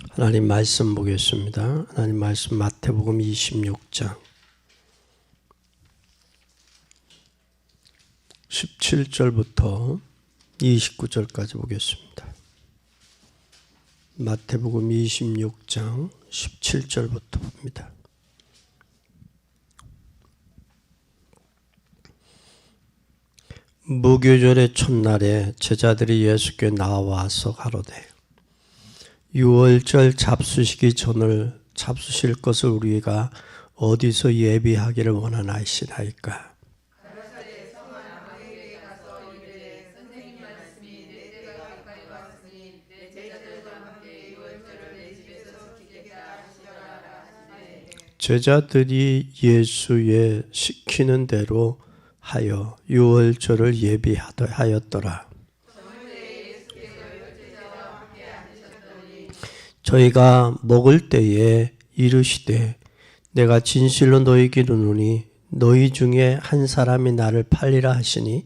하나님 말씀 보겠습니다. 하나님 말씀 마태복음 26장 17절부터 29절까지 보겠습니다. 마태복음 26장 17절부터 봅니다. 무교절의 첫날에 제자들이 예수께 나와서 가로되 유월절 잡수시기 전을 잡수실 것을 우리가 어디서 예비하기를 원하나이시나이까. 제자들이 예수의 시키는 대로 하여 유월절을 예비하였더라. 저희가 먹을 때에 이르시되 내가 진실로 너희에게 이르노니 너희 중에 한 사람이 나를 팔리라 하시니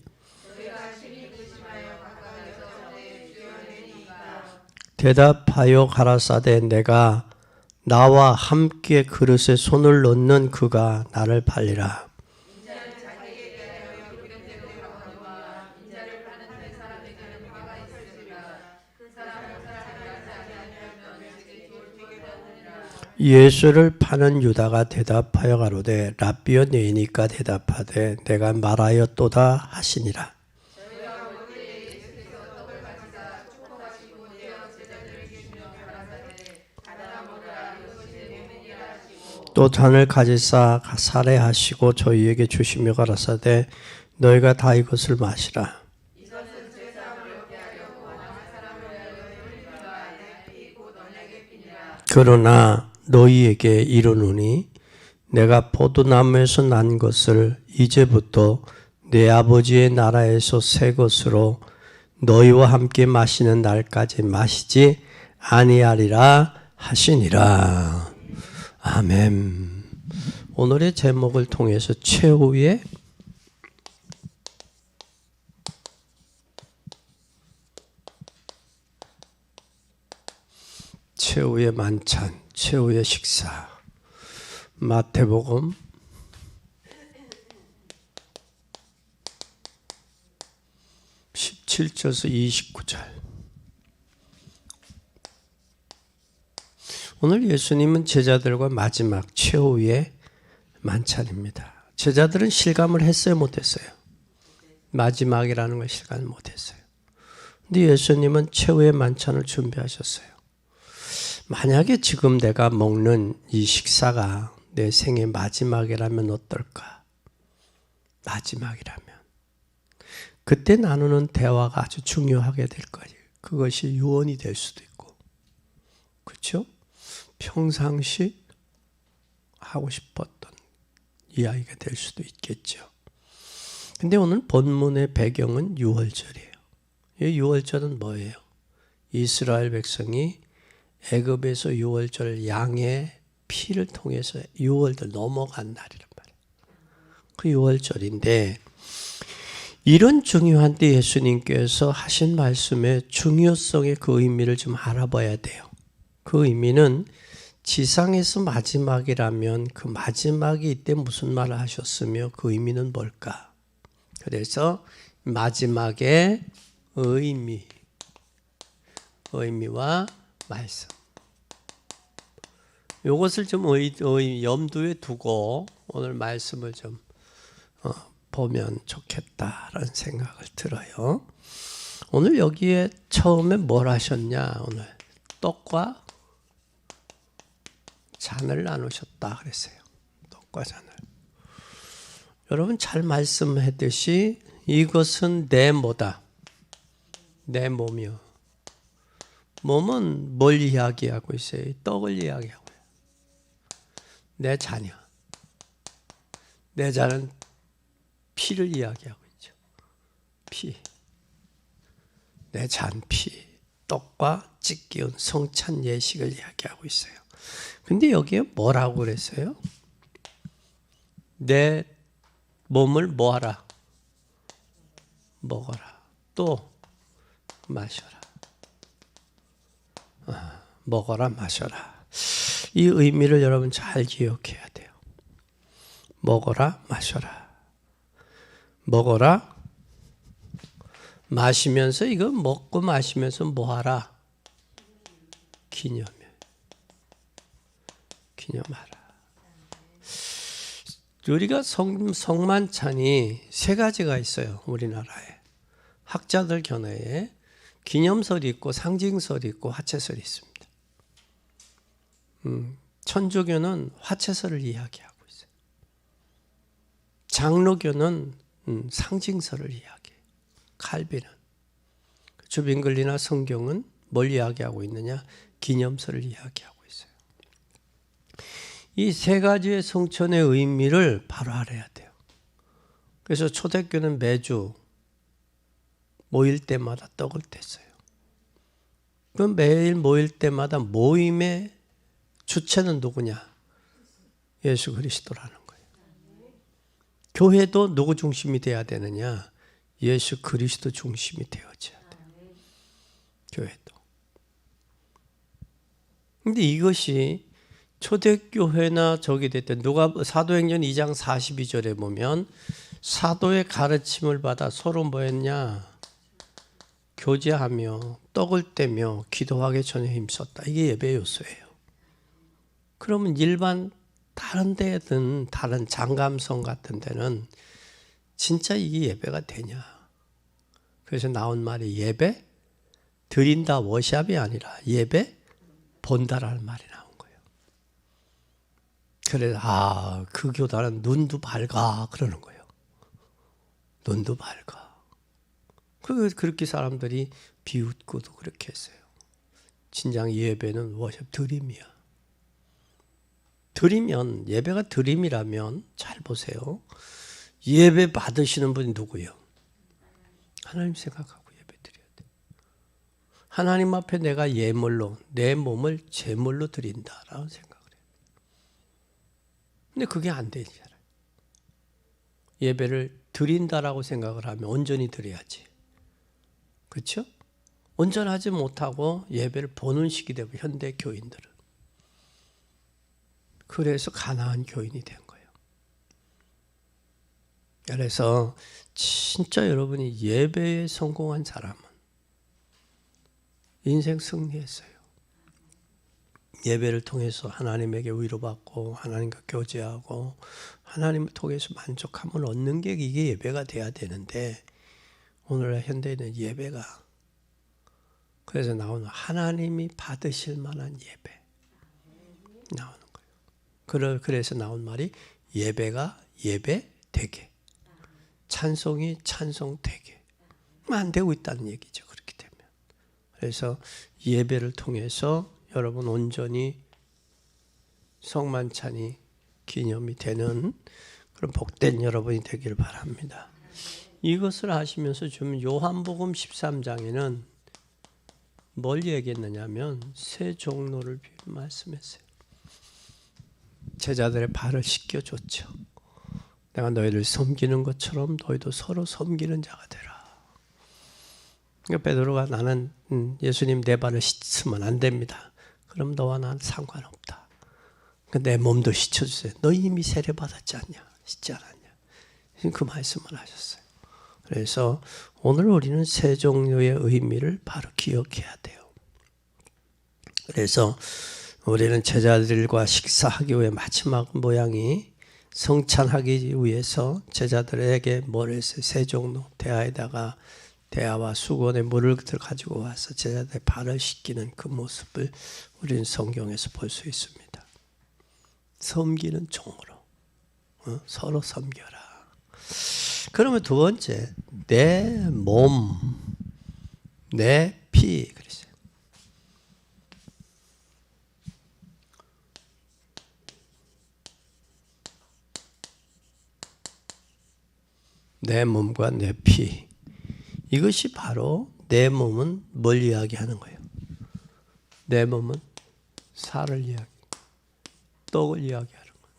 대답하여 가라사대 내가 나와 함께 그릇에 손을 넣는 그가 나를 팔리라. 예수를 파는 유다가 대답하여 가로되 랍비여 네이니까 대답하되 내가 말하였도다 하시니라. 또 잔을 가지사 살해하시고 저희에게 주시며 가라사대 너희가 다 이것을 마시라. 그러나 너희에게 이르노니 내가 포도나무에서 난 것을 이제부터 내 아버지의 나라에서 새 것으로 너희와 함께 마시는 날까지 마시지 아니하리라 하시니라. 아멘. 오늘의 제목을 통해서 최후의 만찬, 최후의 식사. 마태복음 17절에서 29절. 오늘 예수님은 제자들과 마지막 최후의 만찬입니다. 제자들은 실감을 했어요, 못했어요? 마지막이라는 걸 실감을 못했어요. 근데 예수님은 최후의 만찬을 준비하셨어요. 만약에 지금 내가 먹는 이 식사가 내 생의 마지막이라면 어떨까? 마지막이라면. 그때 나누는 대화가 아주 중요하게 될 거예요. 그것이 유언이 될 수도 있고. 그렇죠? 평상시 하고 싶었던 이야기가 될 수도 있겠죠. 근데 오늘 본문의 배경은 유월절이에요. 이 유월절은 뭐예요? 이스라엘 백성이 애굽에서 유월절 양의 피를 통해서 유월절 넘어간 날이란 말이에요. 그 유월절인데 이런 중요한 때 예수님께서 하신 말씀의 중요성의 그 의미를 좀 알아봐야 돼요. 그 의미는 지상에서 마지막이라면 그 마지막이 이때 무슨 말을 하셨으며 그 의미는 뭘까? 그래서 마지막의 의미와 말씀. 이것을 좀 염두에 두고 오늘 말씀을 좀 보면 좋겠다라는 생각을 들어요. 오늘 여기에 처음에 뭘 하셨냐? 오늘 떡과 잔을 나누셨다 그랬어요. 떡과 잔을. 여러분 잘 말씀했듯이 이것은 내 뭐다? 내 몸이요. 몸은 뭘 이야기하고 있어요? 떡을 이야기하고 있어요. 내 자녀. 내 자는 피를 이야기하고 있죠. 피. 내 잔 피. 떡과 찢기운 성찬 예식을 이야기하고 있어요. 근데 여기에 뭐라고 그랬어요? 내 몸을 뭐하라? 먹어라. 또 마셔라. 먹어라 마셔라. 이 의미를 여러분 잘 기억해야 돼요. 먹어라 마셔라. 먹어라 마시면서 이거 먹고 마시면서 뭐하라? 기념하라. 우리가 성만찬이 세 가지가 있어요. 우리나라에. 학자들 견해에 기념설이 있고 상징설이 있고 화채설이 있습니다. 천주교는 화채설을 이야기하고 있어요. 장로교는 상징설을 이야기해요. 칼빈은. 주빈글리나 성경은 뭘 이야기하고 있느냐? 기념설을 이야기하고 있어요. 이 세 가지의 성천의 의미를 바로 알아야 돼요. 그래서 초대교는 매주 모일 때마다 떡을 뗐어요. 그 매일 모일 때마다 모임의 주체는 누구냐? 예수 그리스도라는 거예요. 교회도 누구 중심이 돼야 되느냐? 예수 그리스도 중심이 되어져야 돼요. 교회도. 근데 이것이 초대교회나 저기 됐던 누가 사도행전 2장 42절에 보면 사도의 가르침을 받아 서로 뭐 했냐? 교제하며 떡을 떼며 기도하게 전에 힘썼다. 이게 예배 요소예요. 그러면 일반 다른 데든 다른 장감성 같은 데는 진짜 이게 예배가 되냐? 그래서 나온 말이 예배 드린다 워샵이 아니라 예배 본다라는 말이 나온 거예요. 그래서 그 교단은 눈도 밝아 그러는 거예요. 눈도 밝아. 그렇게 사람들이 비웃고도 그렇게 했어요. 진정 예배는 워샵 드림이야. 드리면 예배가 드림이라면 잘 보세요. 예배 받으시는 분이 누구예요? 하나님 생각하고 예배 드려야 돼. 하나님 앞에 내가 예물로 내 몸을 제물로 드린다라는 생각을 해요. 근데 그게 안 되잖아요. 예배를 드린다라고 생각을 하면 온전히 드려야지. 그렇죠? 온전하지 못하고 예배를 보는 식이 되고 현대 교인들은. 그래서 가난한 교인이 된 거예요. 그래서 진짜 여러분이 예배에 성공한 사람은 인생 승리했어요. 예배를 통해서 하나님에게 위로받고 하나님과 교제하고 하나님을 통해서 만족함을 얻는 게 이게 예배가 돼야 되는데 오늘날 현대에는 예배가 그래서 나오는 하나님이 받으실 만한 예배 나오는 거예요. 그래서 나온 말이 예배가 예배 되게 찬송이 찬송 되게 안 되고 있다는 얘기죠. 그렇게 되면 그래서 예배를 통해서 여러분 온전히 성만찬이 기념이 되는 그런 복된 여러분이 되기를 바랍니다. 이것을 하시면서 지금 요한복음 13장에는 뭘 얘기했느냐면 세 종로를 말씀했어요. 제자들의 발을 씻겨줬죠. 내가 너희를 섬기는 것처럼 너희도 서로 섬기는 자가 되라. 그러니까 베드로가 나는 예수님 내 발을 씻으면 안 됩니다. 그럼 너와 나는 상관없다. 내 몸도 씻어주세요. 너 이미 세례받았지 않냐? 씻지 않았냐? 그 말씀을 하셨어요. 그래서 오늘 우리는 세 종류의 의미를 바로 기억해야 돼요. 그래서 우리는 제자들과 식사하기 위해 마지막 모양이 성찬하기 위해서 제자들에게 뭘 했어요? 세 종류 대야에다가 대야와 수건에 물을 가지고 와서 제자들의 발을 씻기는 그 모습을 우리는 성경에서 볼 수 있습니다. 섬기는 종으로 서로 섬겨라. 그러면 두 번째 내 몸, 내 피 그랬어요. 내 몸과 내 피. 이것이 바로 내 몸은 뭘 이야기하는 거예요? 내 몸은 살을 떡을 이야기하는 거예요.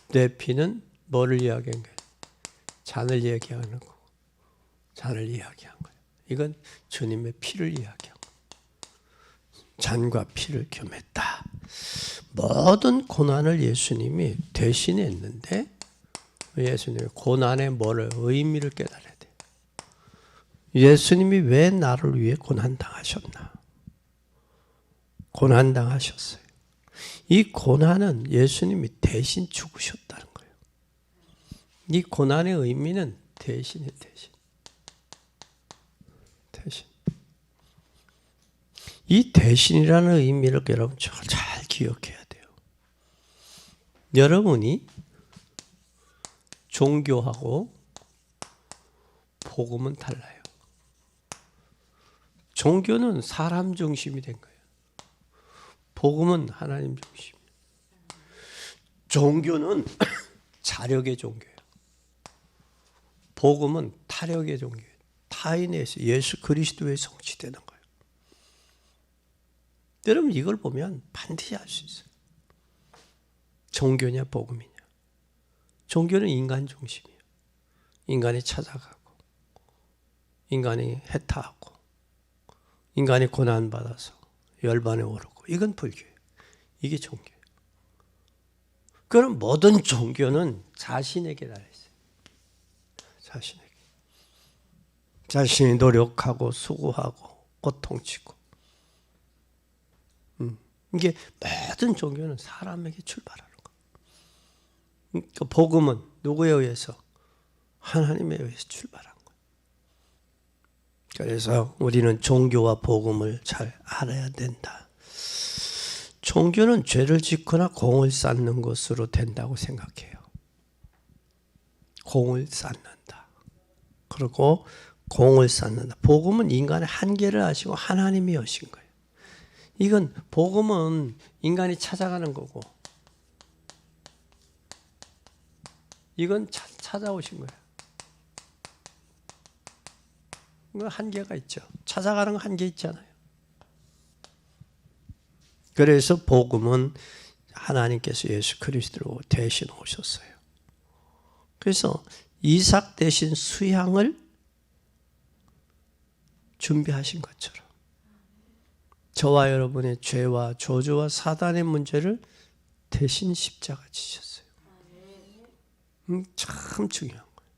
내 피는 뭐를 이야기하는 거예요? 잔을 이야기하는 거고, 잔을 이야기한 거예요. 이건 주님의 피를 이야기한 거예요. 잔과 피를 겸했다. 모든 고난을 예수님이 대신했는데 예수님이 고난의 뭐를 의미를 깨달아야 돼요. 예수님이 왜 나를 위해 고난당하셨나? 고난당하셨어요. 이 고난은 예수님이 대신 죽으셨다는 거예요. 이 고난의 의미는 대신이에요. 대신. 이 대신이라는 의미를 여러분 잘 기억해야 돼요. 여러분이 종교하고 복음은 달라요. 종교는 사람 중심이 된 거예요. 복음은 하나님 중심. 종교는 자력의 종교예요. 복음은 타력의 종교예요. 타인에서 예수 그리스도의 성취되는 거예요. 여러분 이걸 보면 반드시 알 수 있어요. 종교냐 복음이냐. 종교는 인간 중심이에요. 인간이 찾아가고 인간이 해탈하고 인간이 고난받아서 열반에 오르고 이건 불교예요. 이게 종교예요. 그럼 모든 종교는 자신에게 달려있어요. 자신에게. 자신이 노력하고 수고하고 고통치고 이게 모든 종교는 사람에게 출발하는 거예요. 그러니까 복음은 누구에 의해서? 하나님에 의해서 출발한 거예요. 그래서 우리는 종교와 복음을 잘 알아야 된다. 종교는 죄를 짓거나 공을 쌓는 것으로 된다고 생각해요. 공을 쌓는다. 그리고 공을 쌓는다. 복음은 인간의 한계를 아시고 하나님이 여신 거예요. 이건 복음은 인간이 찾아가는 거고 이건 찾아오신 거예요. 이건 한계가 있죠. 찾아가는 건 한계 있잖아요. 그래서 복음은 하나님께서 예수 그리스도로 대신 오셨어요. 그래서 이삭 대신 수양을 준비하신 것처럼 저와 여러분의 죄와 저주와 사단의 문제를 대신 십자가 지셨어요. 참 중요한 거예요.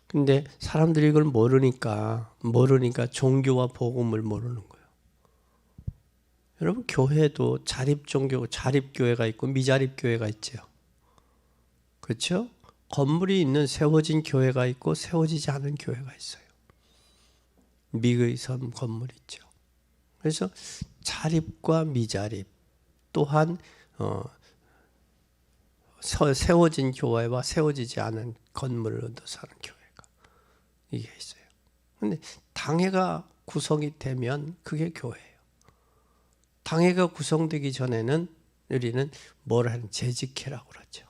근데 사람들이 이걸 모르니까 종교와 복음을 모르는 거예요. 여러분 교회도 자립종교, 자립교회가 있고 미자립교회가 있죠. 그렇죠? 건물이 있는 세워진 교회가 있고 세워지지 않은 교회가 있어요. 미의 섬 건물이 있죠. 그래서 자립과 미자립 또한 세워진 교회와 세워지지 않은 건물을 얻어 사는 교회가 이게 있어요. 그런데 당회가 구성이 되면 그게 교회예요. 당회가 구성되기 전에는 우리는 뭘 하는 재직회라고 그러죠.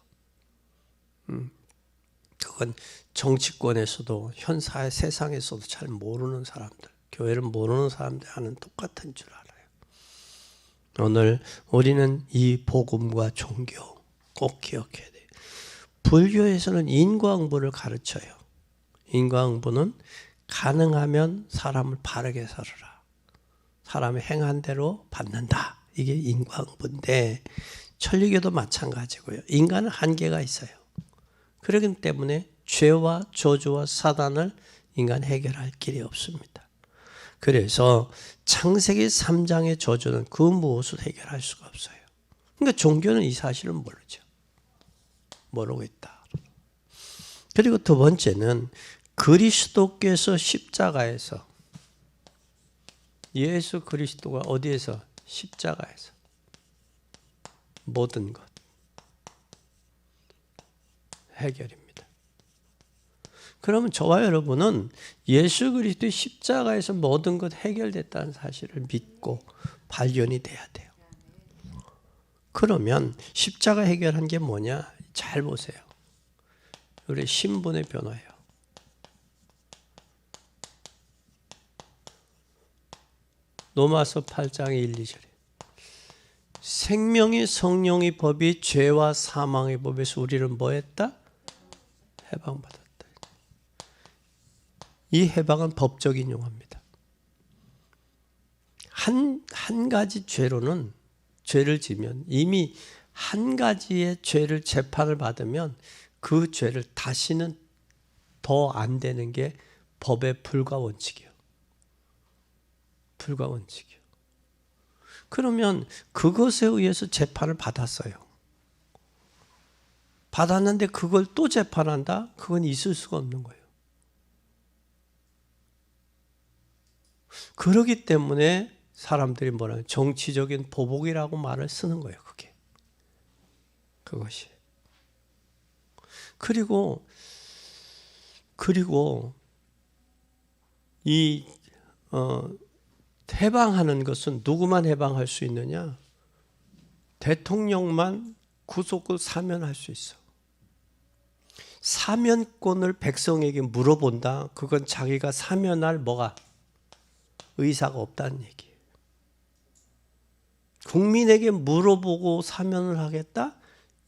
그건 정치권에서도 현사의 세상에서도 잘 모르는 사람들, 교회를 모르는 사람들하는 똑같은 줄 알아요. 오늘 우리는 이 복음과 종교 꼭 기억해야 돼요. 불교에서는 인과응보를 가르쳐요. 인과응보는 가능하면 사람을 바르게 살아라. 사람이 행한 대로 받는다. 이게 인과응보인데 천리교도 마찬가지고요. 인간은 한계가 있어요. 그렇기 때문에 죄와 저주와 사단을 인간 해결할 길이 없습니다. 그래서 창세기 3장의 저주는 그 무엇을 해결할 수가 없어요. 그러니까 종교는 이 사실을 모르죠. 모르고 있다. 그리고 두 번째는 그리스도께서 십자가에서 예수 그리스도가 어디에서? 십자가에서 모든 것 해결입니다. 그러면 저와 여러분은 예수 그리스도의 십자가에서 모든 것 해결됐다는 사실을 믿고 발견이 돼야 돼요. 그러면 십자가 해결한 게 뭐냐? 잘 보세요. 우리 신분의 변화예요. 로마서 8장의 1, 2절에 생명이 성령의 법이 죄와 사망의 법에서 우리를 뭐 했다? 해방받았다. 이 해방은 법적인 용어입니다. 한 가지 죄로는 죄를 지면 이미 한 가지의 죄를 재판을 받으면 그 죄를 다시는 더 안 되는 게 법의 불가원칙이에요. 불가원칙이에요. 그러면 그것에 의해서 재판을 받았어요. 받았는데 그걸 또 재판한다? 그건 있을 수가 없는 거예요. 그렇기 때문에 사람들이 뭐라 정치적인 보복이라고 말을 쓰는 거예요. 그것이. 그리고 이 해방하는 것은 누구만 해방할 수 있느냐? 대통령만 구속을 사면할 수 있어. 사면권을 백성에게 물어본다. 그건 자기가 사면할 뭐가 의사가 없다는 얘기예요. 국민에게 물어보고 사면을 하겠다?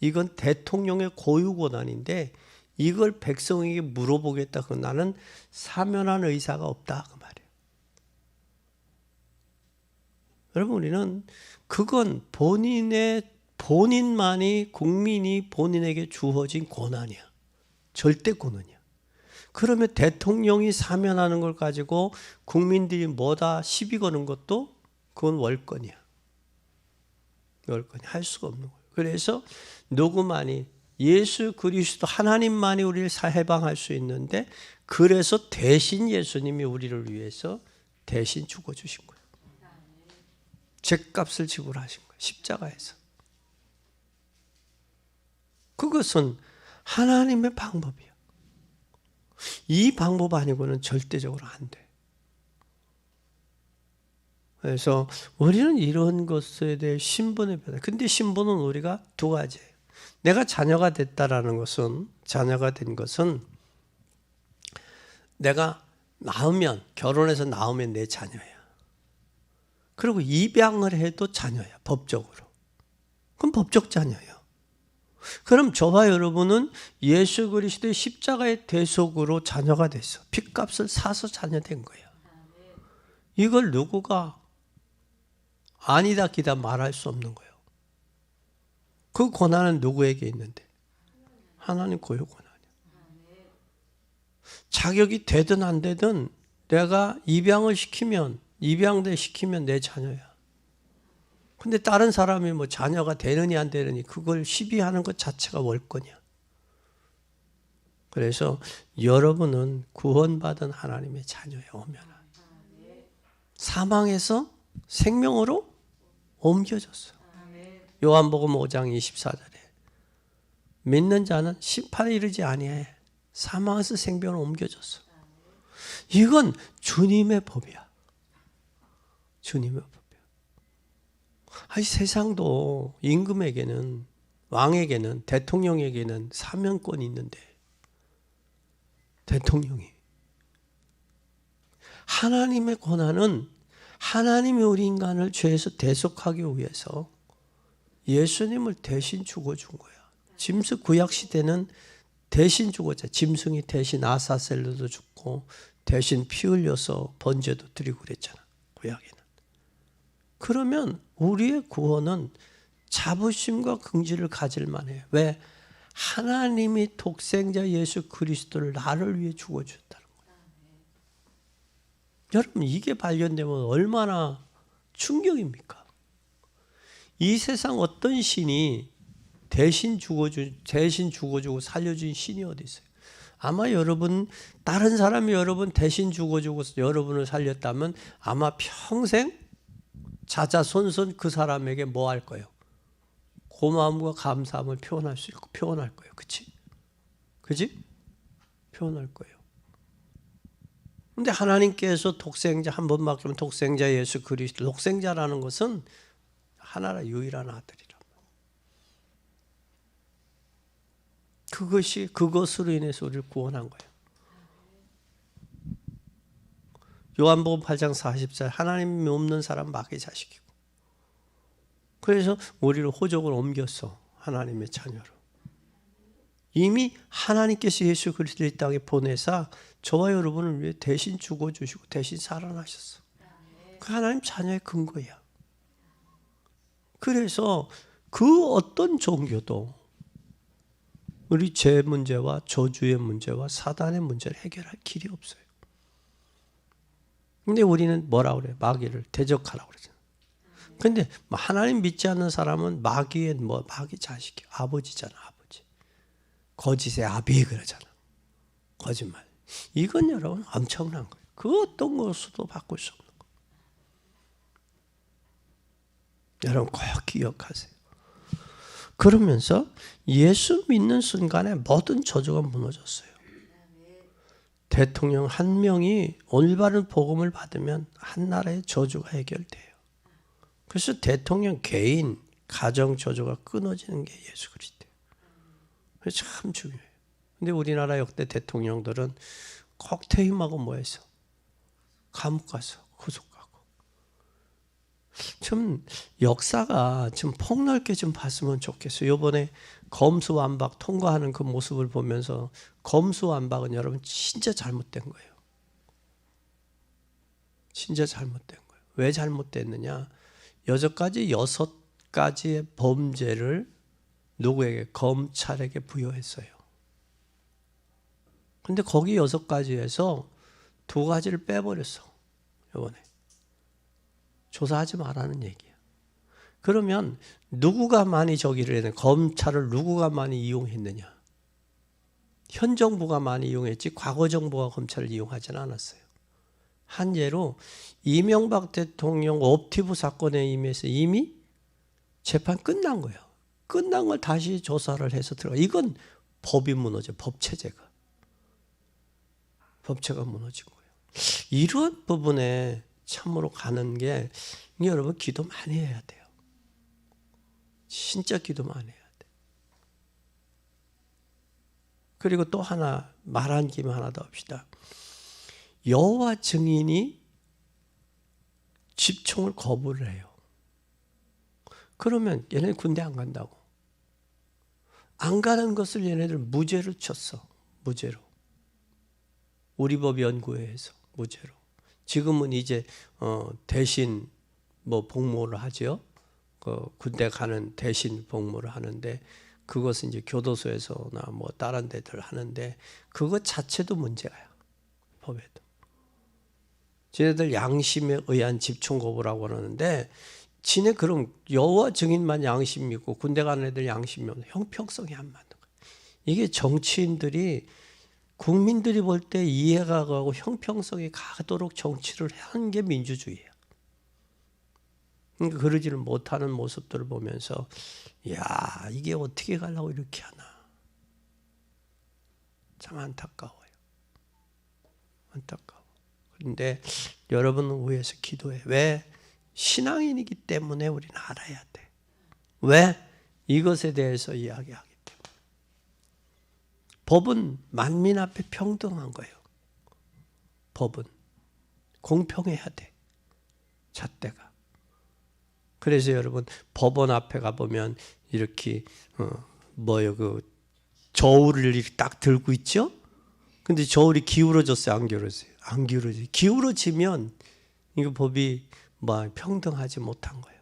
이건 대통령의 고유 권한인데 이걸 백성에게 물어보겠다. 그건 나는 사면할 의사가 없다. 그 말이에요. 여러분 우리는 그건 본인만이 국민이 본인에게 주어진 권한이야. 절대 권한이야. 그러면 대통령이 사면하는 걸 가지고 국민들이 뭐다 시비 거는 것도 그건 월권이야. 월권이 할 수가 없는 거예요. 그래서 누구만이 예수 그리스도 하나님만이 우리를 해방할 수 있는데 그래서 대신 예수님이 우리를 위해서 대신 죽어주신 거예요. 죄값을 지불하신 거예요. 십자가에서. 그것은 하나님의 방법이야. 이 방법 아니고는 절대적으로 안 돼. 그래서 우리는 이런 것에 대해 신분의 변화. 근데 신분은 우리가 두 가지예요. 내가 자녀가 됐다라는 것은, 자녀가 된 것은 내가 낳으면, 결혼해서 낳으면 내 자녀야. 그리고 입양을 해도 자녀야, 법적으로. 그럼 법적 자녀예요. 그럼 저와 여러분은 예수 그리스도의 십자가의 대속으로 자녀가 됐어. 핏값을 사서 자녀 된 거야. 이걸 누구가 아니다 기다 말할 수 없는 거예요. 그 권한은 누구에게 있는데? 하나님 고유 권한이야. 자격이 되든 안 되든 내가 입양시키면 내 자녀야. 근데 다른 사람이 뭐 자녀가 되느니 안 되느니 그걸 시비하는 것 자체가 월권이야. 그래서 여러분은 구원받은 하나님의 자녀야. 오면 사망에서 생명으로 옮겨졌어. 요한복음 5장 24절에 믿는 자는 심판에 이르지 아니해. 사망에서 생명으로 옮겨졌어. 이건 주님의 법이야. 주님의 법이야. 아니 세상도 임금에게는, 왕에게는, 대통령에게는 사면권이 있는데 대통령이 하나님의 권한은 하나님이 우리 인간을 죄에서 대속하기 위해서 예수님을 대신 죽어준 거야. 짐승 구약 시대는 대신 죽었잖아. 짐승이 대신 아사셀로도 죽고 대신 피 흘려서 번제도 드리고 그랬잖아. 구약에는. 그러면 우리의 구원은 자부심과 긍지를 가질 만해요. 왜? 하나님이 독생자 예수 그리스도를 나를 위해 죽어주셨다는 거예요. 여러분 이게 발견되면 얼마나 충격입니까? 이 세상 어떤 신이 대신 죽어주고 살려준 신이 어디 있어요? 아마 여러분 다른 사람이 여러분 대신 죽어주고 여러분을 살렸다면 아마 평생 자자손손 그 사람에게 뭐 할 거예요? 고마움과 감사함을 표현할 수 있고 표현할 거예요. 그치? 표현할 거예요. 근데 하나님께서 독생자 한 번 맡기면 독생자 예수 그리스도, 독생자라는 것은 하나라 유일한 아들이란 말이에요. 그것으로 인해서 우리를 구원한 거예요. 요한복음 8장 40절 하나님이 없는 사람 마귀 자식이고, 그래서 우리를 호적을 옮겼어. 하나님의 자녀로. 이미 하나님께서 예수 그리스도를 이 땅에 보내사 저와 여러분을 위해 대신 죽어주시고 대신 살아나셨어. 그 하나님 자녀의 근거야. 그래서 그 어떤 종교도 우리 죄 문제와 저주의 문제와 사단의 문제를 해결할 길이 없어요. 근데 우리는 뭐라 그래요? 마귀를 대적하라고 그러잖아요. 근데 하나님 믿지 않는 사람은 마귀의 마귀 자식이 아버지잖아, 아버지. 거짓의 아비 그러잖아. 거짓말. 이건 여러분 엄청난 거예요. 그 어떤 것으로도 바꿀 수 없는 거예요. 여러분 꼭 기억하세요. 그러면서 예수 믿는 순간에 모든 저주가 무너졌어요. 대통령 한 명이 올바른 복음을 받으면 한 나라의 저주가 해결돼요. 그래서 대통령 개인 가정 저주가 끊어지는 게 예수 그리스도예요. 그래서 참 중요해요. 근데 우리나라 역대 대통령들은 꼭 퇴임하고 뭐 했어? 감옥 가서 구속하고. 좀 역사가 좀 폭넓게 좀 봤으면 좋겠어요. 이번에 검수완박 통과하는 그 모습을 보면서 검수완박은 여러분 진짜 잘못된 거예요. 진짜 잘못된 거예요. 왜 잘못됐느냐? 여기까지 6가지의 범죄를 누구에게? 검찰에게 부여했어요. 근데 거기 6가지에서 2가지를 빼버렸어. 이번에. 조사하지 말라는 얘기야. 그러면 누구가 많이 저기를 했느냐? 검찰을 누구가 많이 이용했느냐? 현 정부가 많이 이용했지 과거 정부가 검찰을 이용하지는 않았어요. 한 예로 이명박 대통령 옵티브 사건에 임해서 이미 재판 끝난 거예요. 끝난 걸 다시 조사를 해서 들어가. 이건 법이 무너져. 법체제가. 법체가 무너진 거예요. 이런 부분에 참으로 가는 게 여러분 기도 많이 해야 돼요. 진짜 기도 많이 해야 돼. 그리고 또 하나 말한 김에 하나 더 합시다. 여호와 증인이 집총을 거부를 해요. 그러면 얘네 군대 안 간다고. 안 가는 것을 얘네들 무죄로 쳤어. 무죄로. 우리 법 연구회에서 무죄로. 지금은 이제 대신 복무를 하죠. 군대 가는 대신 복무를 하는데 그것은 이제 교도소에서나 다른 데들 하는데 그것 자체도 문제가요. 법에도. 지네들 양심에 의한 집총 거부라고 하는데 지네 그럼 여호와 증인만 양심이 있고 군대 가는 애들 양심이 없는 형평성이 안 맞는 거예요. 이게 정치인들이 국민들이 볼 때 이해가 가고 형평성이 가도록 정치를 하는 게 민주주의예요. 그러니까 그러지를 못하는 모습들을 보면서 야 이게 어떻게 가려고 이렇게 하나. 참 안타까워요. 안타까워. 그런데 여러분은 위해서 기도해. 왜? 신앙인이기 때문에 우리는 알아야 돼. 왜? 이것에 대해서 이야기하기 때문에. 법은 만민 앞에 평등한 거예요. 법은 공평해야 돼. 잣대가. 그래서 여러분 법원 앞에 가보면 이렇게 저울을 이렇게 딱 들고 있죠? 근데 저울이 기울어졌어요? 안 기울어졌어요? 안 기울어져요. 기울어지면 이거 법이 평등하지 못한 거예요.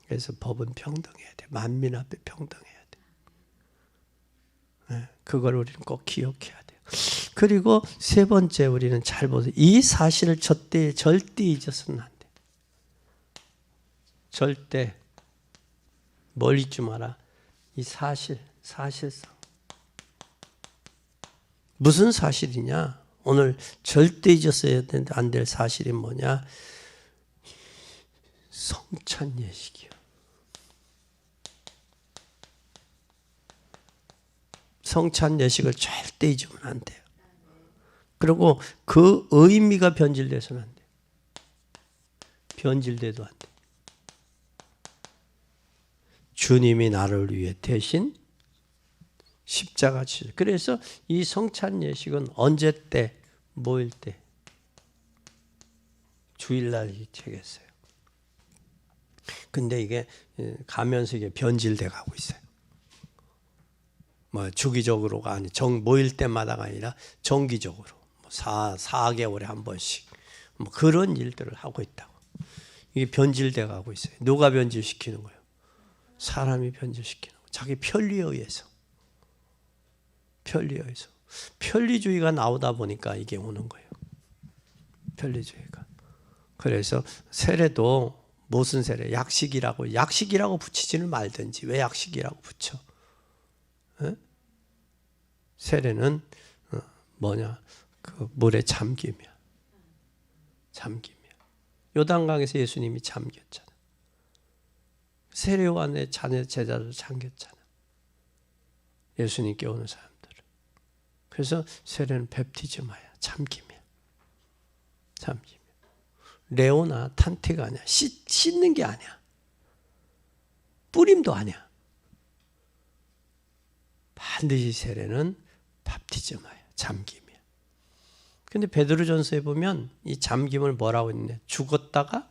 그래서 법은 평등해야 돼. 만민 앞에 평등해야 돼. 네, 그걸 우리는 꼭 기억해야 돼요. 그리고 세 번째 우리는 잘 보세요. 이 사실을 절대 잊어서는 안 돼. 절대 뭘 잊지 마라. 이 사실상. 무슨 사실이냐? 오늘 절대 잊었어야 안 될 사실이 뭐냐? 성찬 예식이요. 성찬 예식을 절대 잊으면 안 돼요. 그리고 그 의미가 변질돼서는 안 돼요. 변질돼도 안 돼요. 주님이 나를 위해 대신 십자가 지셨어요. 그래서 이 성찬 예식은 언제 때, 뭐일 때? 주일날 책했어요. 근데 이게 가면서 이게 변질돼 가고 있어요. 주기적으로가 아니 모일 때마다가 아니라 정기적으로 4개월에 한 번씩 뭐 그런 일들을 하고 있다고. 이게 변질돼 가고 있어요. 누가 변질시키는 거예요? 사람이 변질시키는 거예요. 자기 편리에 의해서. 편리에 의해서. 편리주의가 나오다 보니까 이게 오는 거예요. 편리주의가. 그래서 세례도 무슨 세례? 약식이라고 붙이지는 말든지 왜 약식이라고 붙여? 에? 세례는 뭐냐? 그 물에 잠김이야. 잠김이야. 요단강에서 예수님이 잠겼잖아. 세례요한의 제자도 잠겼잖아. 예수님께 오는 사람들을. 그래서 세례는 베프티즘이야. 잠김이야. 잠김이야. 레오나 탄테가 아니야. 씻는 게 아니야. 뿌림도 아니야. 반드시 세례는 밥티즘이야. 잠김이야. 근데 베드로전서에 보면 이 잠김을 뭐라고 했냐? 죽었다가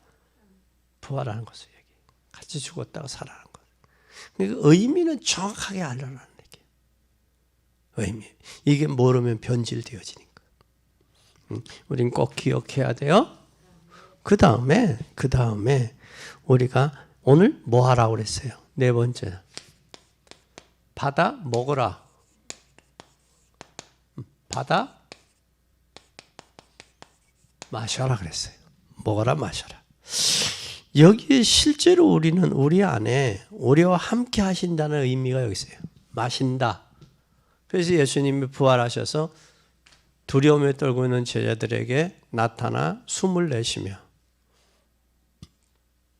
부활하는 것을 얘기해. 같이 죽었다가 살아나는 것. 그러니까 의미는 정확하게 알아라는 얘기예요. 의미. 이게 모르면 변질되어지니까. 우린 꼭 기억해야 돼요. 그 다음에 우리가 오늘 뭐 하라고 그랬어요? 네 번째. 받아 먹어라. 받아 마셔라 그랬어요. 먹어라 마셔라. 여기에 실제로 우리는 우리 안에 우리와 함께 하신다는 의미가 여기 있어요. 마신다. 그래서 예수님이 부활하셔서 두려움에 떨고 있는 제자들에게 나타나 숨을 내쉬며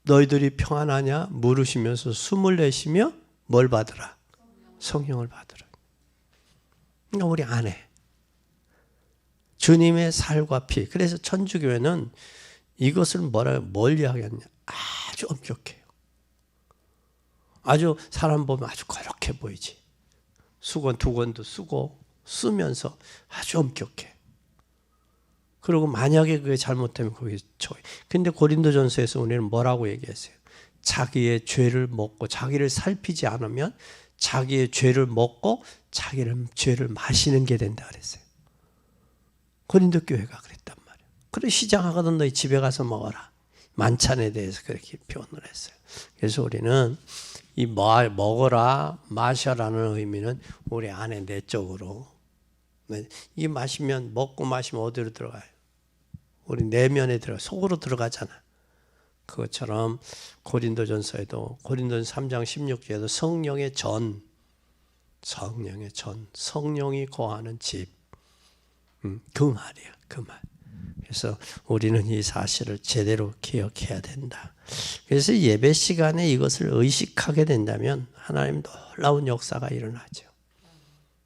너희들이 평안하냐 물으시면서 숨을 내쉬며 뭘 받으라? 성령을 받으라. 그러니까 우리 안에 주님의 살과 피. 그래서 천주교회는 이것을 뭘 이야기하냐? 아주 엄격해요. 아주 사람 보면 아주 거룩해 보이지. 수건 두 권도 쓰면서 아주 엄격해. 그리고 만약에 그게 잘못되면 그게 근데 고린도전서에서 우리는 뭐라고 얘기했어요? 자기의 죄를 먹고 자기를 살피지 않으면 자기의 죄를 먹고 자기를 죄를 마시는 게 된다 그랬어요. 고린도 교회가 그랬단 말이에요. 그래 시장하거든 너희 집에 가서 먹어라. 만찬에 대해서 그렇게 표현을 했어요. 그래서 우리는 이 먹어라 마셔라는 의미는 우리 안에 내적으로 이게 먹고 마시면 어디로 들어가요? 우리 내면에 속으로 들어가잖아. 그것처럼 고린도전서에도 고린도전 3장 16절에도 성령이 거하는 집. 그 말이야. 그 말. 그래서 우리는 이 사실을 제대로 기억해야 된다. 그래서 예배 시간에 이것을 의식하게 된다면 하나님 놀라운 역사가 일어나죠.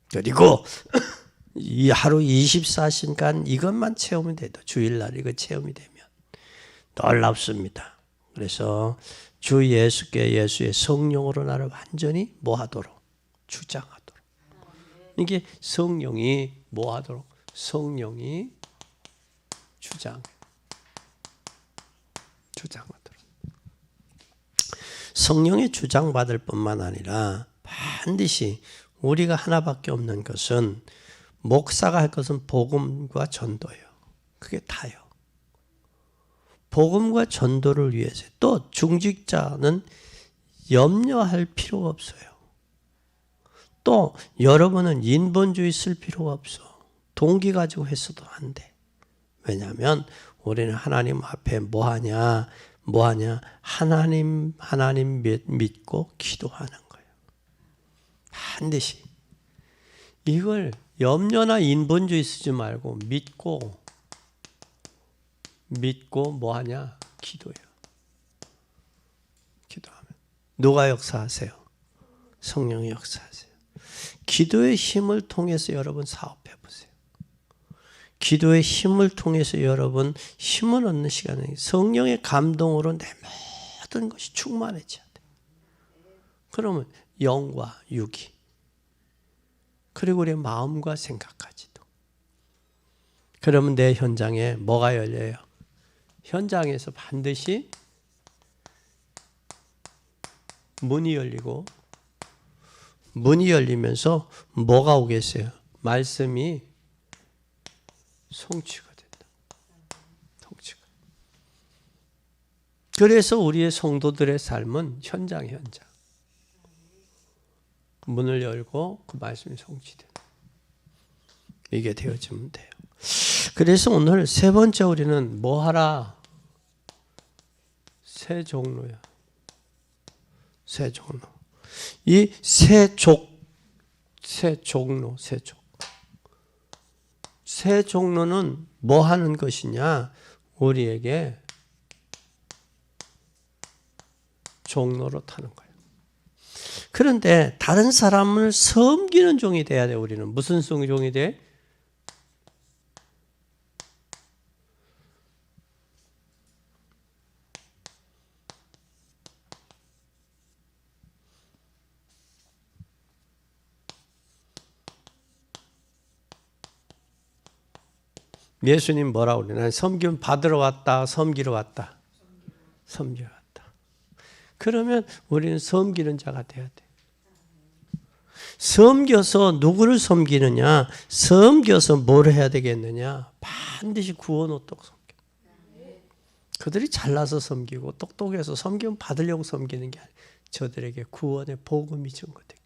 그리고 이 하루 24시간 이것만 체험이 돼도 주일날 이거 체험이 되면 놀랍습니다. 그래서 주 예수께 예수의 성령으로 나를 완전히 뭐하도록? 주장하도록. 이게 성령이 뭐하도록? 성령이 주장하도록. 성령의 주장받을 뿐만 아니라 반드시 우리가 하나밖에 없는 것은 목사가 할 것은 복음과 전도예요. 그게 다요. 복음과 전도를 위해서 또 중직자는 염려할 필요가 없어요. 또 여러분은 인본주의 쓸 필요가 없어. 동기 가지고 했어도 안 돼. 왜냐하면 우리는 하나님 앞에 뭐하냐? 하나님 믿고 기도하는 거예요. 반드시. 이걸 염려나 인본주의 쓰지 말고 믿고 뭐하냐? 기도해요. 기도하면. 누가 역사하세요? 성령이 역사하세요. 기도의 힘을 통해서 여러분 사업해 보세요. 기도의 힘을 통해서 여러분 힘을 얻는 시간에 성령의 감동으로 내 모든 것이 충만해져야 돼. 그러면 영과 육이 그리고 우리의 마음과 생각까지도. 그러면 내 현장에 뭐가 열려요? 현장에서 반드시 문이 열리고 문이 열리면서 뭐가 오겠어요? 말씀이 성취가 된다. 성취가. 그래서 우리의 성도들의 삶은 현장. 문을 열고 그 말씀이 성취되는 이게 되어지면 돼요. 그래서 오늘 세 번째 우리는 뭐 하라? 새 종로야. 새 종로. 이 새 종로. 새 종로는 뭐 하는 것이냐? 우리에게 종로로 타는 거예요. 그런데 다른 사람을 섬기는 종이 돼야 돼. 우리는 무슨 종이 돼? 예수님 뭐라고 그래? 난 섬김 받으러 왔다, 섬기러 왔다. 섬기러 왔다. 그러면 우리는 섬기는 자가 돼야 돼. 섬겨서 누구를 섬기느냐? 섬겨서 뭘 해야 되겠느냐? 반드시 구원 얻도록 섬겨. 그들이 잘나서 섬기고 똑똑해서 섬김 받으려고 섬기는 게 아니라 저들에게 구원의 복음이 증거되기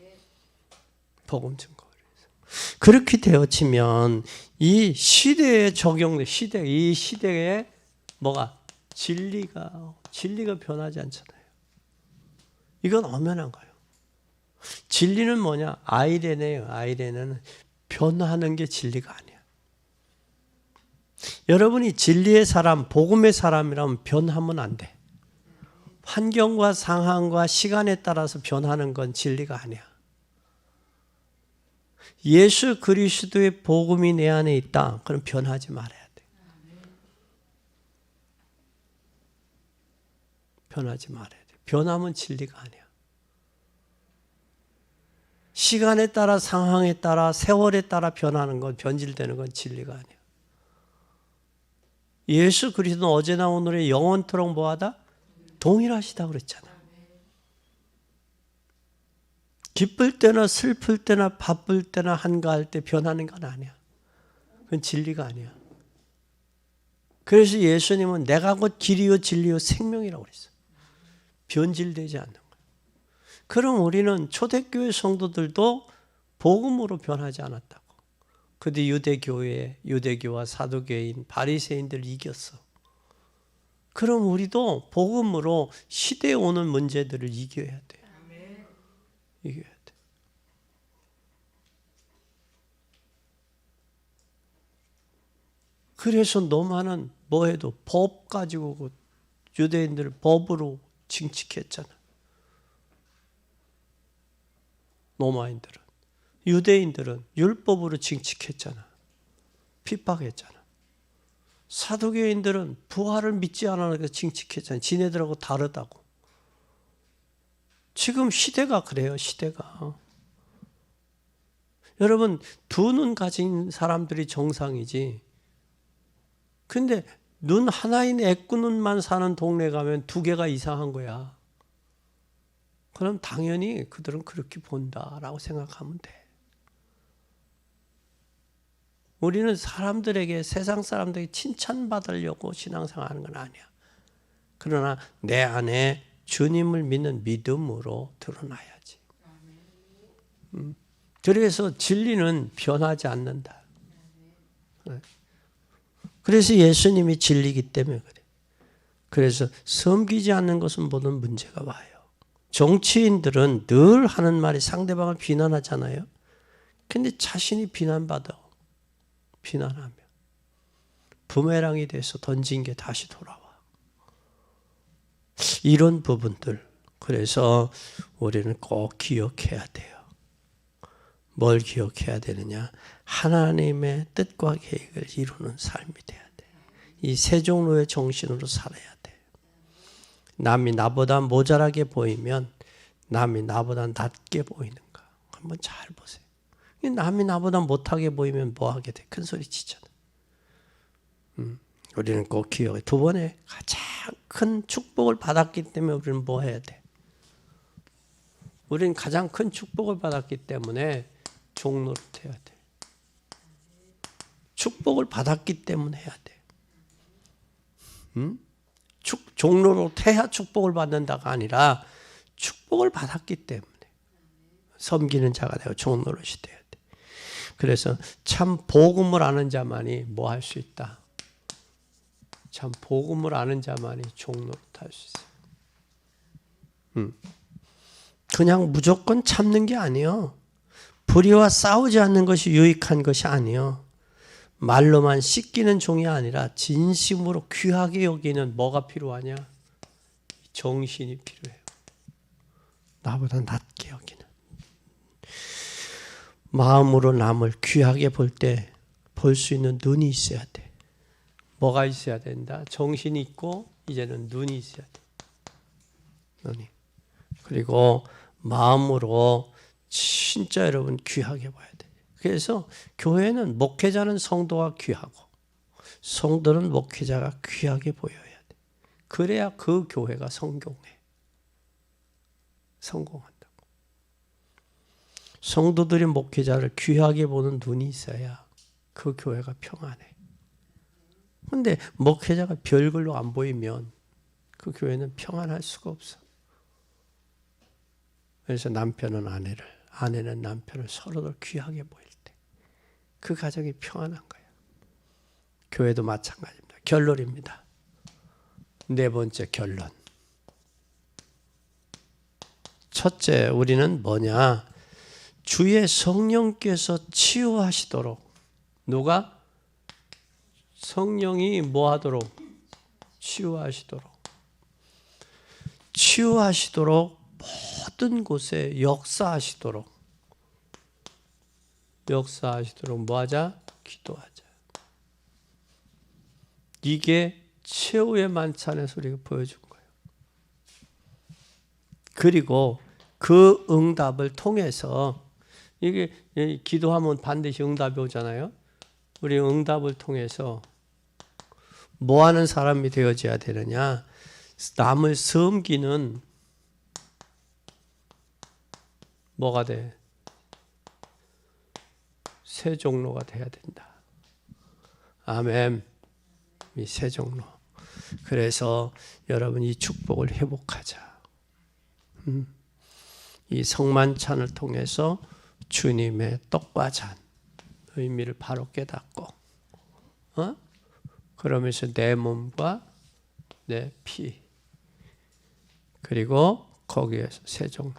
위해서. 복음 증거. 그렇게 되어지면 이 시대에 적용돼 이 시대에 뭐가 진리가 변하지 않잖아요. 이건 엄연한 거예요. 진리는 뭐냐? 아이레네요. 아이레는 변하는 게 진리가 아니야. 여러분이 진리의 사람, 복음의 사람이라면 변하면 안 돼. 환경과 상황과 시간에 따라서 변하는 건 진리가 아니야. 예수 그리스도의 복음이 내 안에 있다. 그럼 변하지 말아야 돼. 변하지 말아야 돼. 변하면 진리가 아니야. 시간에 따라 상황에 따라 세월에 따라 변하는 건 변질되는 건 진리가 아니야. 예수 그리스도는 어제나 오늘의 영원토록 뭐하다? 동일하시다 그랬잖아. 기쁠 때나 슬플 때나 바쁠 때나 한가할 때 변하는 건 아니야. 그건 진리가 아니야. 그래서 예수님은 내가 곧 길이요 진리요 생명이라고 그랬어. 변질되지 않는 거야. 그럼 우리는 초대교회 성도들도 복음으로 변하지 않았다고. 그들 유대교와 사두개인, 바리새인들을 이겼어. 그럼 우리도 복음으로 시대에 오는 문제들을 이겨야 돼. 이겨야 돼. 그래서 노마는 뭐 해도 법 가지고 유대인들을 법으로 징칙했잖아. 로마인들은. 유대인들은 율법으로 징칙했잖아. 핍박했잖아. 사두개인들은 부활을 믿지 않으니까 징칙했잖아. 지네들하고 다르다고. 지금 시대가 그래요. 시대가. 여러분 두 눈 가진 사람들이 정상이지. 근데 눈 하나인 애꾸눈만 사는 동네 가면 두 개가 이상한 거야. 그럼 당연히 그들은 그렇게 본다라고 생각하면 돼. 우리는 사람들에게 세상 사람들에게 칭찬받으려고 신앙생활하는 건 아니야. 그러나 내 안에 주님을 믿는 믿음으로 드러나야지. 그래서 진리는 변하지 않는다. 그래서 예수님이 진리이기 때문에 그래. 그래서 섬기지 않는 것은 모든 문제가 와요. 정치인들은 늘 하는 말이 상대방을 비난하잖아요. 근데 자신이 비난받아. 비난하면 부메랑이 돼서 던진 게 다시 돌아와. 이런 부분들. 그래서 우리는 꼭 기억해야 돼요. 뭘 기억해야 되느냐? 하나님의 뜻과 계획을 이루는 삶이 돼야 돼. 이 세 종로의 정신으로 살아야 돼. 남이 나보다 모자라게 보이면 남이 나보다 낮게 보이는가? 한번 잘 보세요. 남이 나보다 못하게 보이면 뭐 하게 돼? 큰 소리 치잖아. 우리는 꼭 기억해. 두 번에 가장 큰 축복을 받았기 때문에 우리는 뭐 해야 돼? 우리는 가장 큰 축복을 받았기 때문에 종노릇 해야 돼. 축복을 받았기 때문에 해야 돼. 종로로 태야 축복을 받는다가 아니라 축복을 받았기 때문에 섬기는 자가 되고 종노릇이 되어야 돼. 그래서 참 복음을 아는 자만이 뭐 할 수 있다. 참 복음을 아는 자만이 종노릇 할 수 있어요. 그냥 무조건 참는 게 아니에요. 불의와 싸우지 않는 것이 유익한 것이 아니에요. 말로만 씻기는 종이 아니라 진심으로 귀하게 여기는 뭐가 필요하냐? 정신이 필요해요. 나보다 낮게 여기는. 마음으로 남을 귀하게 볼 때 볼 수 있는 눈이 있어야 돼. 뭐가 있어야 된다? 정신이 있고 이제는 눈이 있어야 돼. 눈이. 그리고 마음으로 진짜 여러분 귀하게 봐야 돼. 그래서 교회는 목회자는 성도가 귀하고 성도는 목회자가 귀하게 보여야 돼. 그래야 그 교회가 성공해. 성공한다고. 성도들이 목회자를 귀하게 보는 눈이 있어야 그 교회가 평안해. 그런데 목회자가 별걸로 안 보이면 그 교회는 평안할 수가 없어. 그래서 남편은 아내를, 아내는 남편을 서로를 귀하게 보일 때 그 가정이 평안한 거예요. 교회도 마찬가지입니다. 결론입니다. 네 번째 결론. 첫째, 우리는 뭐냐? 주의 성령께서 치유하시도록. 누가? 성령이 뭐 하도록? 치유하시도록. 치유하시도록 모든 곳에 역사하시도록. 역사하시도록 뭐 하자? 기도하자. 이게 최후의 만찬에서 우리가 보여준 거예요. 그리고 그 응답을 통해서 이게 기도하면 반드시 응답이 오잖아요. 우리 응답을 통해서 뭐 하는 사람이 되어져야 되느냐? 남을 섬기는 뭐가 돼? 새 종로가 돼야 된다. 아멘. 이 새 종로. 그래서 여러분 이 축복을 회복하자. 이 성만찬을 통해서 주님의 떡과 잔 의미를 바로 깨닫고, 그러면서 내 몸과 내 피, 그리고 거기에서 새 종로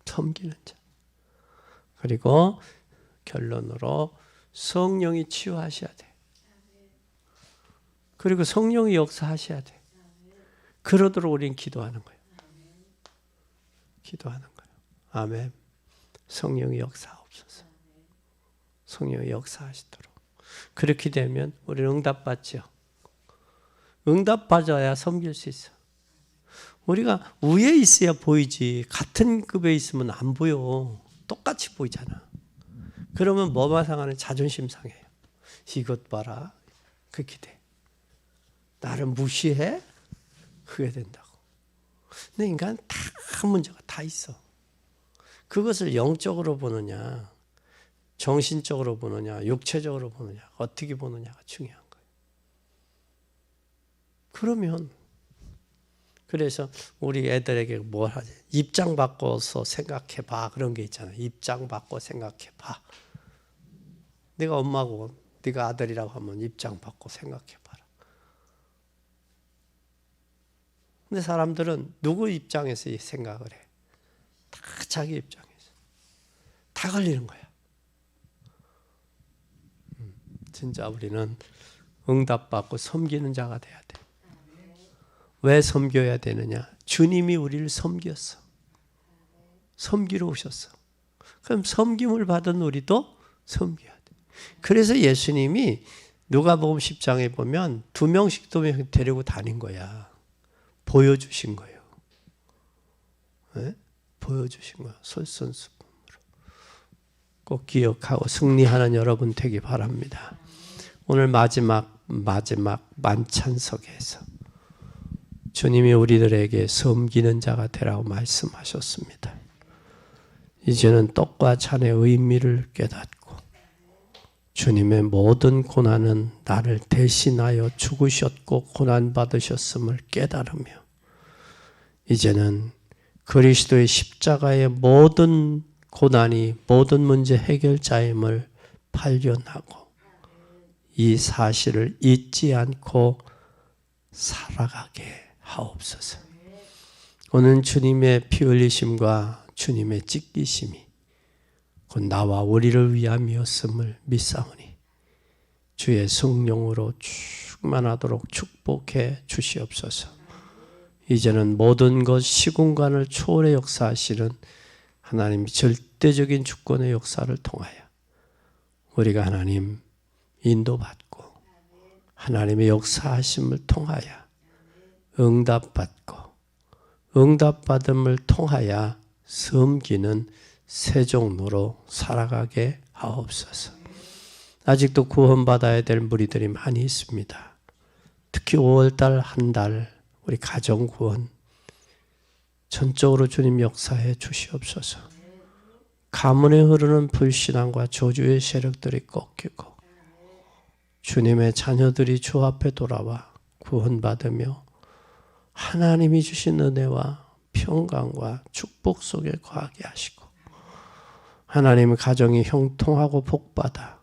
섬기는 자. 그리고 결론으로 성령이 치유하셔야 돼. 그리고 성령이 역사하셔야 돼. 그러도록 우리는 기도하는 거예요. 기도하는 거예요. 아멘. 성령이 역사하옵소서. 성령이 역사하시도록. 그렇게 되면 우리는 응답받죠. 응답받아야 섬길 수 있어. 우리가 위에 있어야 보이지 같은 급에 있으면 안 보여. 똑같이 보이잖아. 그러면 뭐만 상하는? 자존심 상해요. 이것 봐라. 그렇게 돼. 나를 무시해? 그게 된다고. 근데 인간은 다 문제가 다 있어. 그것을 영적으로 보느냐, 정신적으로 보느냐, 육체적으로 보느냐, 어떻게 보느냐가 중요한 거예요. 그러면 그래서 우리 애들에게 뭘 하지? 입장 바꿔서 생각해 봐. 그런 게 있잖아요. 입장 바꿔 생각해 봐. 네가 엄마고 네가 아들이라고 하면 입장 바꿔 생각해 봐라. 근데 사람들은 누구 입장에서 생각을 해? 다 자기 입장에서. 다 걸리는 거야. 진짜 우리는 응답받고 섬기는 자가 돼야 돼. 왜 섬겨야 되느냐? 주님이 우리를 섬겼어. 섬기러 오셨어. 그럼 섬김을 받은 우리도 섬겨야 돼. 그래서 예수님이 누가복음 10장에 보면 2명씩 데리고 다닌 거야. 보여주신 거예요. 네? 보여주신 거야. 솔선수범으로. 꼭 기억하고 승리하는 여러분 되기 바랍니다. 오늘 마지막 만찬석에서 주님이 우리들에게 섬기는 자가 되라고 말씀하셨습니다. 이제는 떡과 잔의 의미를 깨닫고 주님의 모든 고난은 나를 대신하여 죽으셨고 고난받으셨음을 깨달으며 이제는 그리스도의 십자가의 모든 고난이 모든 문제 해결자임을 발견하고 이 사실을 잊지 않고 살아가게 하옵소서. 오늘 주님의 피 흘리심과 주님의 찢기심이 곧 나와 우리를 위함이었음을 믿사오니 주의 성령으로 충만하도록 축복해 주시옵소서. 이제는 모든 것 시공간을 초월해 역사하시는 하나님 절대적인 주권의 역사를 통하여 우리가 하나님 인도받고 하나님의 역사하심을 통하여 응답받고 응답받음을 통하여 섬기는 세종로로 살아가게 하옵소서. 아직도 구원받아야 될 무리들이 많이 있습니다. 특히 5월달 한 달 우리 가정구원 전적으로 주님 역사해 주시옵소서. 가문에 흐르는 불신앙과 저주의 세력들이 꺾이고 주님의 자녀들이 주 앞에 돌아와 구원받으며 하나님이 주신 은혜와 평강과 축복 속에 거하게 하시고 하나님의 가정이 형통하고 복받아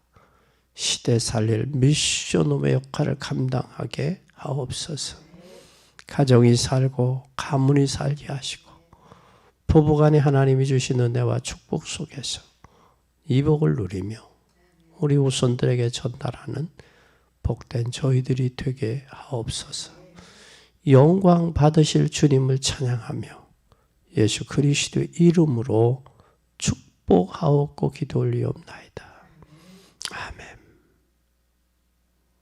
시대 살릴 미션홈의 역할을 감당하게 하옵소서. 가정이 살고 가문이 살게 하시고 부부간에 하나님이 주신 은혜와 축복 속에서 이복을 누리며 우리 후손들에게 전달하는 복된 저희들이 되게 하옵소서. 영광 받으실 주님을 찬양하며 예수 그리스도의 이름으로 축복하옵고 기도 올리옵나이다. 아멘.